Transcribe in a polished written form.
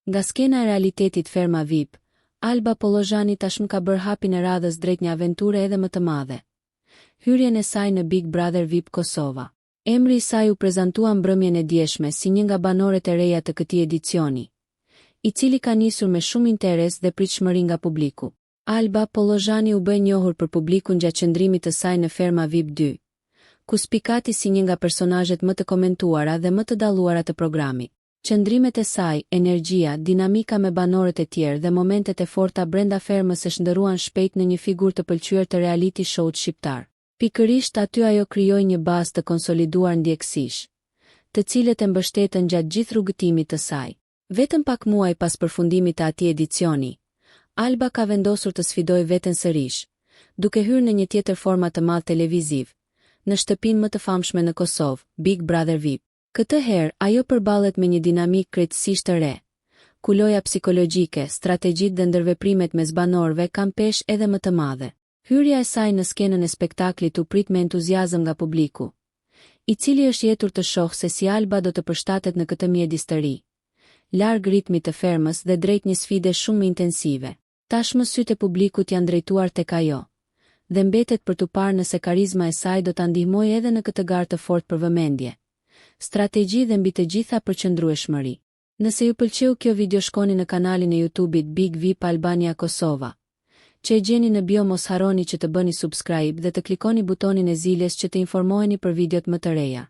Nga skena e realitetit Ferma VIP, Alba Pollozhani tashmë ka bërë hapin e radhës drejt një aventure edhe më të madhe. Hyrjen e saj në Big Brother VIP Kosova. Emri i saj u prezantua mbrëmjen e djeshme si një nga banorët e reja të këtij edicioni, i cili ka nisur me shumë interes dhe pritshmëri nga publiku. Alba Pollozhani u bë njohur për publikun gjatë qëndrimit të saj në Ferma VIP 2, ku spikati si një nga personazhet më të komentuara dhe më të dalluara të programit. Qëndrimet e saj, energjia, dinamika me banorët e tjerë dhe momentet e forta brenda fermës e shndërruan shpejt në një figurë të pëlqyer të reality show-t shqiptar. Pikërisht aty ajo krijoi një bazë të konsoliduar ndjekësish, të cilët e mbështetën gjatë gjithë rrugëtimit të saj. Vetëm pak muaj pas përfundimit të atij edicioni, Alba ka vendosur të sfidojë veten sërish, duke hyrë në një tjetër format të madh televiziv, në shtëpinë më të famshme në Kosovë, Big Brother VIP. Këtë herë, ajo përballet me një dinamik krejtësisht të re, ku loja psikologjike, strategjit dhe ndërveprimet mes banorëve kanë peshë edhe më të madhe. Hyrja e saj në skenën e spektaklit u prit me entuziazëm nga publiku, i cili është jetur të shohë se si Alba do të përshtatet në këtë mjedis të ri, larg ritmit të fermës dhe drejt një sfide shumë intensive. Tashmë sytë e publikut janë drejtuar tek ajo, dhe mbetet për t'u parë nëse karizma e saj do ta ndihmojë edhe në këtë garë të fortë për vëmendje, strategji dhe mbi të gjitha përqendrueshmëri. Nëse ju pëlqeu kjo video, shkoni në kanalin e YouTube-it Big VIP Albania Kosova, që e gjeni në bio. Mos harroni që të bëni subscribe dhe të klikoni butonin e ziljes që të informoheni për videot më të reja.